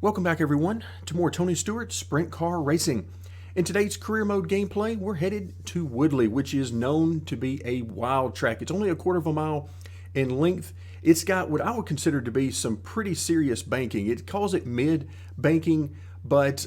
Welcome back everyone to more Tony Stewart Sprint Car Racing. In today's career mode gameplay, we're headed to Woodley, which is known to be a wild track. It's only a quarter of a mile in length. It's got what I would consider to be some pretty serious banking. It calls it mid banking, but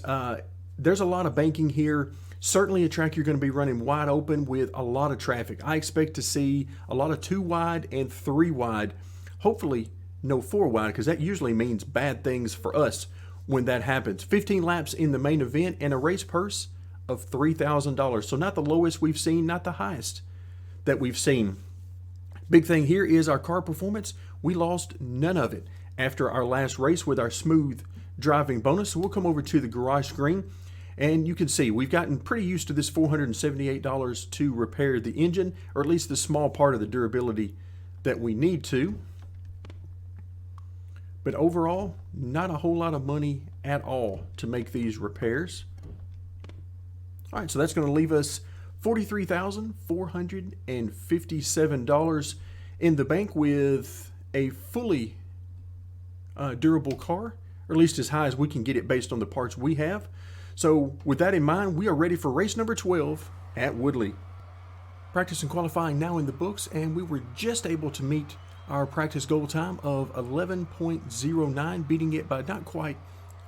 there's a lot of banking here. Certainly a track you're going to be running wide open with a lot of traffic. I expect to see a lot of 2 wide and 3 wide. Hopefully no 4 wide, because that usually means bad things for us when that happens. 15 laps in the main event and a race purse of $3,000. So not the lowest we've seen, not the highest that we've seen. Big thing here is our car performance. We lost none of it after our last race with our smooth driving bonus. So we'll come over to the garage screen and you can see we've gotten pretty used to this $478 to repair the engine, or at least the small part of the durability that we need to. But overall, not a whole lot of money at all to make these repairs. All right, so that's going to leave us $43,457 in the bank with a fully durable car, or at least as high as we can get it based on the parts we have. So with that in mind, we are ready for race number 12 at Woodley. Practice and qualifying now in the books, and we were just able to meet our practice goal time of 11.09, beating it by not quite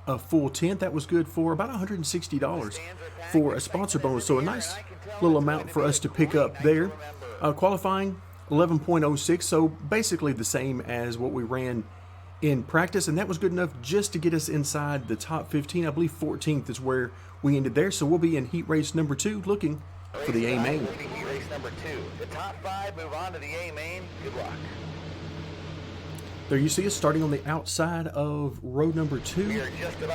a full 10th. That was good for about $160 for a sponsor bonus, so a nice little amount for us to pick up there. Qualifying 11.06, so basically the same as what we ran in practice, and that was good enough just to get us inside the top 15. I believe 14th is where we ended there, so we'll be in heat race number 2 looking for the A main. Heat race number 2. The top 5 move on to the A main. Good luck. There you see us starting on the outside of row number 2.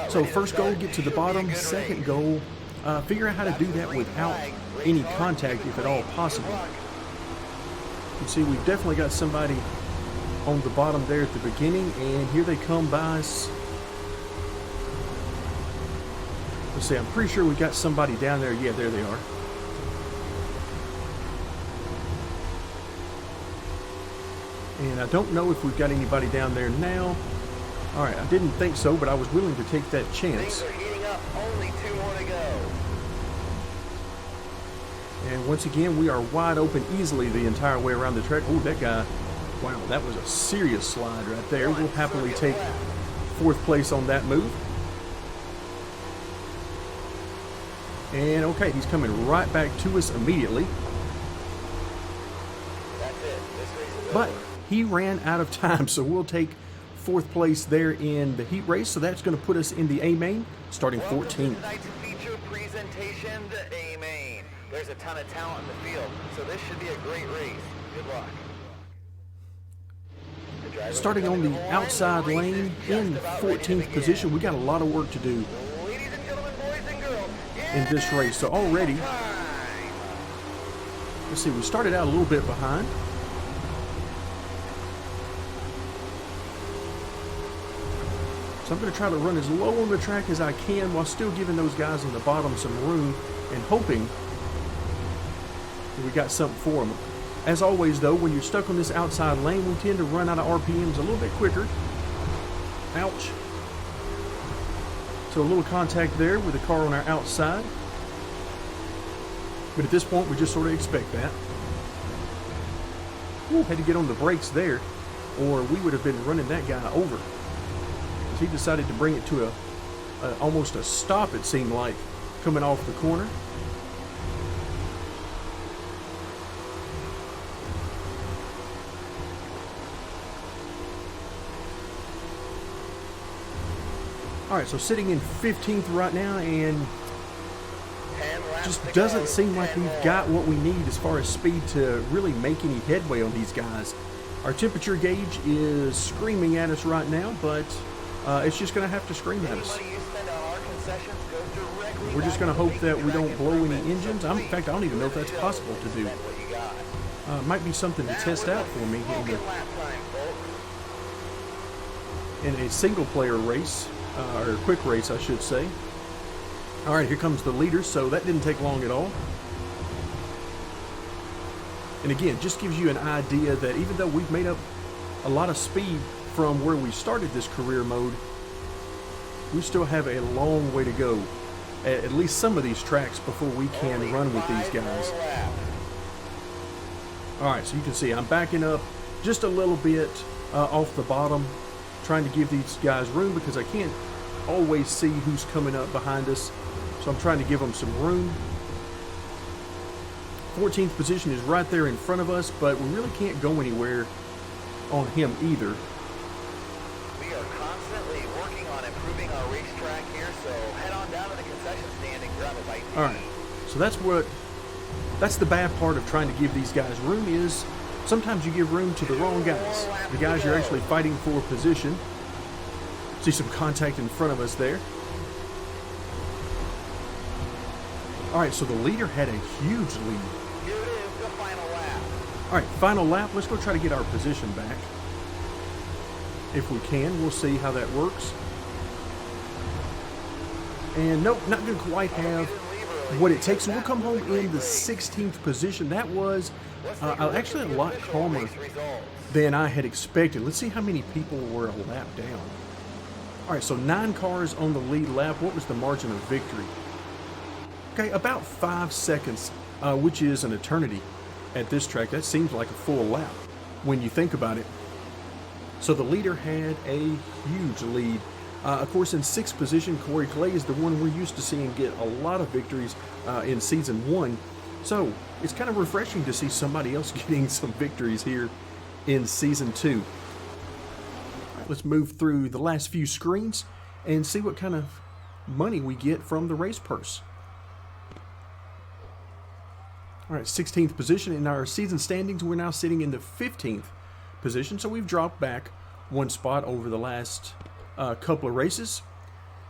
So first goal, get to the bottom. Second goal, figure out how to do that without any contact, if at all possible. You can see we've definitely got somebody on the bottom there at the beginning, and here they come by us. Let's see, I'm pretty sure we got somebody down there. Yeah, there they are. And I don't know if we've got anybody down there now. All right, I didn't think so, but I was willing to take that chance. Things are heating up. Only 2 more to go. And once again, we are wide open easily the entire way around the track. Oh, that guy, wow, that was a serious slide right there. We'll happily take 4th place on that move. And okay, he's coming right back to us immediately. That's it. This race is But over. he ran out of time, so we'll take 4th place there in the heat race. So that's going to put us in the A main, starting 14th. Welcome to tonight's feature presentation, the A main. There's a ton of talent in the field, so this should be a great race. Good luck. The drivers Starting are on coming the to line. outside race is lane just in about ready to 14th begin. position. We got a lot of work to do Ladies and gentlemen, boys and girls, in this race. So already, time. let's see, we started out a little bit behind. So I'm going to try to run as low on the track as I can while still giving those guys on the bottom some room and hoping that we got something for them. As always, though, when you're stuck on this outside lane, we tend to run out of RPMs a little bit quicker. Ouch. So a little contact there with the car on our outside. But at this point, we just sort of expect that. Ooh, had to get on the brakes there, or we would have been running that guy over. He decided to bring it to almost a stop, it seemed like, coming off the corner. All right, so sitting in 15th right now, and 10 laps just to doesn't go. seem like 10 we've more. got what we need as far as speed to really make any headway on these guys. Our temperature gauge is screaming at us right now, but it's just going to have to scream at us. Any money you spend on our concessions goes directly We're just back going to hope make that your we back don't blow any improvements. engines. So In fact, I don't even know if that's please possible to do. spend what you got. Might be something to That test was out a for me smoking lap time, folks. in a single player race, or quick race, I should say. All right, here comes the leader, so that didn't take long at all. And again, just gives you an idea that even though we've made up a lot of speed from where we started this career mode, we still have a long way to go at least some of these tracks before we can run with these guys. All right, so you can see I'm backing up just a little bit off the bottom, trying to give these guys room because I can't always see who's coming up behind us. So I'm trying to give them some room. 14th position is right there in front of us, but we really can't go anywhere on him either. We are constantly working on improving our racetrack here, so head on down to the concession stand and grab a bite. All right, so that's the bad part of trying to give these guys room is sometimes you give room to the wrong guys. The guys you're actually fighting for position. See some contact in front of us there. All right, so the leader had a huge lead. Here it is, the final lap. All right, final lap. Let's go try to get our position back. If we can, we'll see how that works. And nope, not going to quite have what it takes. So we'll come home in the 16th position. That was actually a lot calmer than I had expected. Let's see how many people were a lap down. All right, so 9 cars on the lead lap. What was the margin of victory? Okay, about 5 seconds, which is an eternity at this track. That seems like a full lap when you think about it. So the leader had a huge lead. Of course, in 6th position, Corey Clay is the one we're used to seeing get a lot of victories in Season 1. So it's kind of refreshing to see somebody else getting some victories here in Season 2. All right, let's move through the last few screens and see what kind of money we get from the race purse. All right, 16th position in our season standings. We're now sitting in the 15th position, so we've dropped back 1 spot over the last couple of races.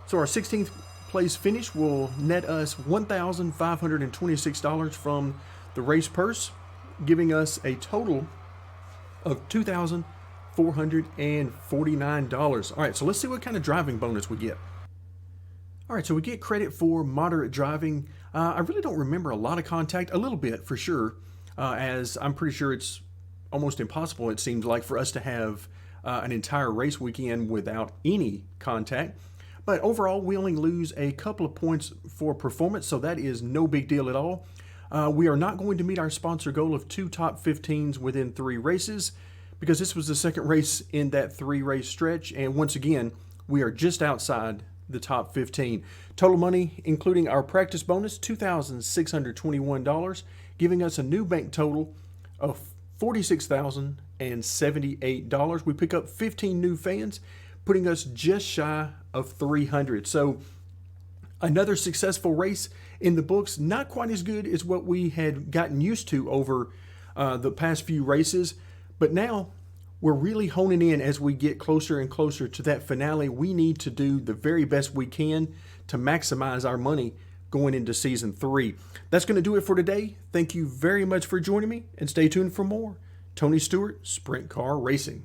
So our 16th place finish will net us $1,526 from the race purse, giving us a total of $2,449. All right, so let's see what kind of driving bonus we get. All right, so we get credit for moderate driving. I really don't remember a lot of contact, a little bit for sure, as I'm pretty sure it's almost impossible, it seems like, for us to have an entire race weekend without any contact. But overall, we only lose a couple of points for performance, so that is no big deal at all. We are not going to meet our sponsor goal of 2 top 15s within 3 races, because this was the second race in that 3-race stretch, and once again, we are just outside the top 15. Total money, including our practice bonus, $2,621, giving us a new bank total of $46,078. We pick up 15 new fans, putting us just shy of 300. So another successful race in the books. Not quite as good as what we had gotten used to over the past few races, but now we're really honing in as we get closer and closer to that finale. We need to do the very best we can to maximize our money going into Season 3. That's going to do it for today. Thank you very much for joining me, and stay tuned for more Tony Stewart Sprint Car Racing.